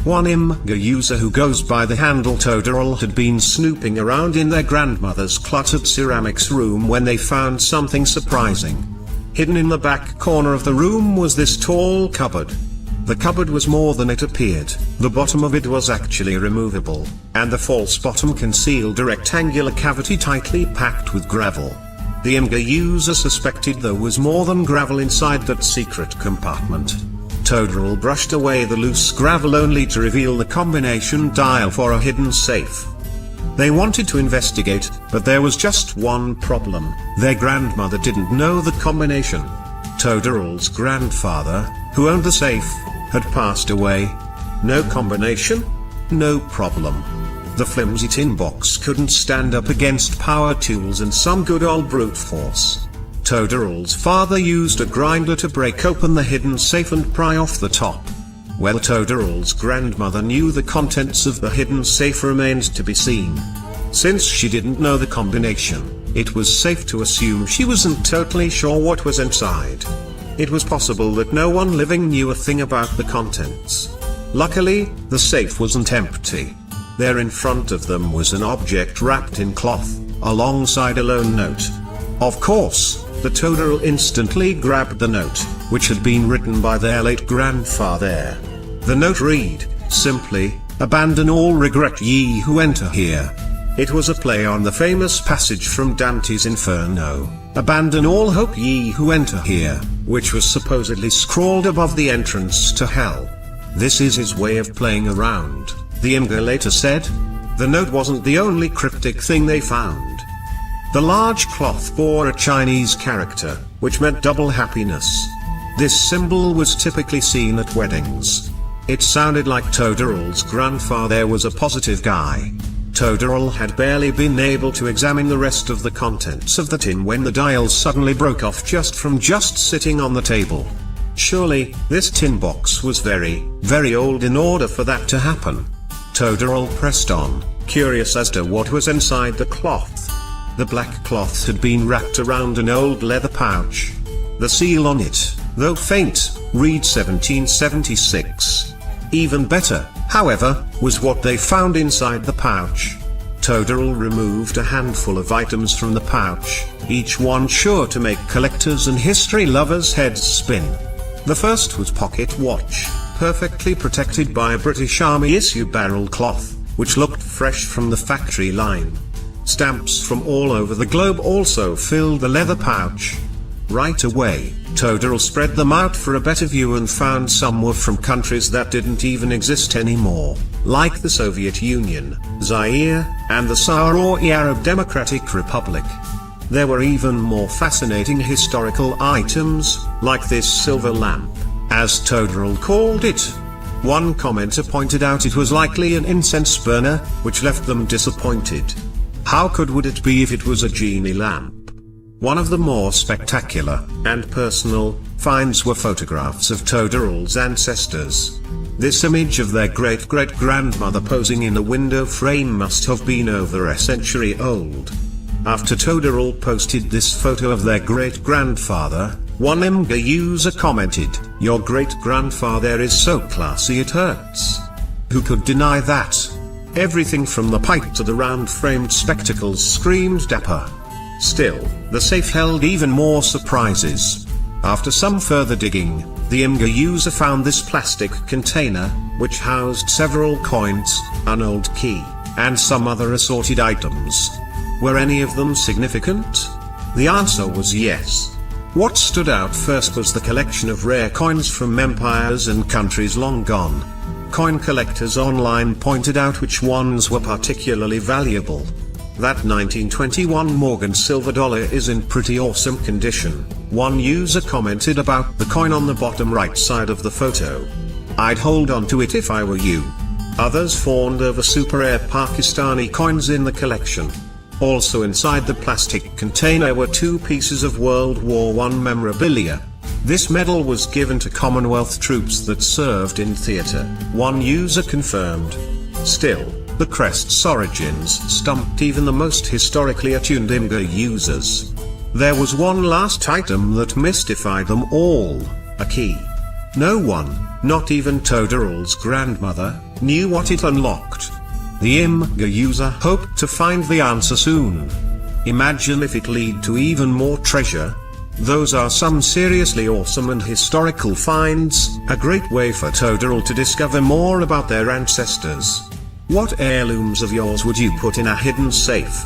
One Imgur user who goes by the handle Todorol had been snooping around in their grandmother's cluttered ceramics room when they found something surprising. Hidden in the back corner of the room was this tall cupboard. The cupboard was more than it appeared. The bottom of it was actually removable, and the false bottom concealed a rectangular cavity tightly packed with gravel. The Imgur user suspected there was more than gravel inside that secret compartment. Todorol brushed away the loose gravel only to reveal the combination dial for a hidden safe. They wanted to investigate, but there was just one problem. Their grandmother didn't know the combination. Todorol's grandfather, who owned the safe, had passed away. No combination? No problem. The flimsy tin box couldn't stand up against power tools and some good old brute force. Todorol's father used a grinder to break open the hidden safe and pry off the top. Well, Todorol's grandmother knew the contents of the hidden safe remained to be seen. Since she didn't know the combination, it was safe to assume she wasn't totally sure what was inside. It was possible that no one living knew a thing about the contents. Luckily, the safe wasn't empty. There in front of them was an object wrapped in cloth, alongside a lone note. Of course, the Todorol instantly grabbed the note, which had been written by their late grandfather. The note read, simply, "Abandon all regret ye who enter here." It was a play on the famous passage from Dante's Inferno, "Abandon all hope ye who enter here," which was supposedly scrawled above the entrance to hell. This is his way of playing around, the Imgur later said. The note wasn't the only cryptic thing they found. The large cloth bore a Chinese character, which meant double happiness. This symbol was typically seen at weddings. It sounded like Todorol's grandfather was a positive guy. Todorol had barely been able to examine the rest of the contents of the tin when the dial suddenly broke off just from sitting on the table. Surely, this tin box was very, very old in order for that to happen. Todorol pressed on, curious as to what was inside the cloth. The black cloth had been wrapped around an old leather pouch. The seal on it, though faint, read 1776. Even better, however, was what they found inside the pouch. Todorol removed a handful of items from the pouch, each one sure to make collectors and history lovers' heads spin. The first was pocket watch, perfectly protected by a British Army issue barrel cloth, which looked fresh from the factory line. Stamps from all over the globe also filled the leather pouch. Right away, Todorol spread them out for a better view and found some were from countries that didn't even exist anymore, like the Soviet Union, Zaire, and the Sahrawi Arab Democratic Republic. There were even more fascinating historical items, like this silver lamp, as Todorol called it. One commenter pointed out it was likely an incense burner, which left them disappointed. How would it be if it was a genie lamp? One of the more spectacular, and personal, finds were photographs of Todorol's ancestors. This image of their great-great-grandmother posing in a window frame must have been over a century old. After Todorol posted this photo of their great-grandfather, one Imgur user commented, "Your great-grandfather is so classy it hurts." Who could deny that? Everything from the pipe to the round-framed spectacles screamed dapper. Still, the safe held even more surprises. After some further digging, the Imgur user found this plastic container, which housed several coins, an old key, and some other assorted items. Were any of them significant? The answer was yes. What stood out first was the collection of rare coins from empires and countries long gone. Coin collectors online pointed out which ones were particularly valuable. That 1921 Morgan silver dollar is in pretty awesome condition, one user commented about the coin on the bottom right side of the photo. "I'd hold on to it if I were you." Others fawned over super rare Pakistani coins in the collection. Also inside the plastic container were 2 pieces of World War I memorabilia. This medal was given to Commonwealth troops that served in theater, one user confirmed. Still, the crest's origins stumped even the most historically attuned Imgur users. There was one last item that mystified them all, a key. No one, not even Todorol's grandmother, knew what it unlocked. The Imgur user hoped to find the answer soon. Imagine if it lead to even more treasure. Those are some seriously awesome and historical finds, a great way for Totoro to discover more about their ancestors. What heirlooms of yours would you put in a hidden safe?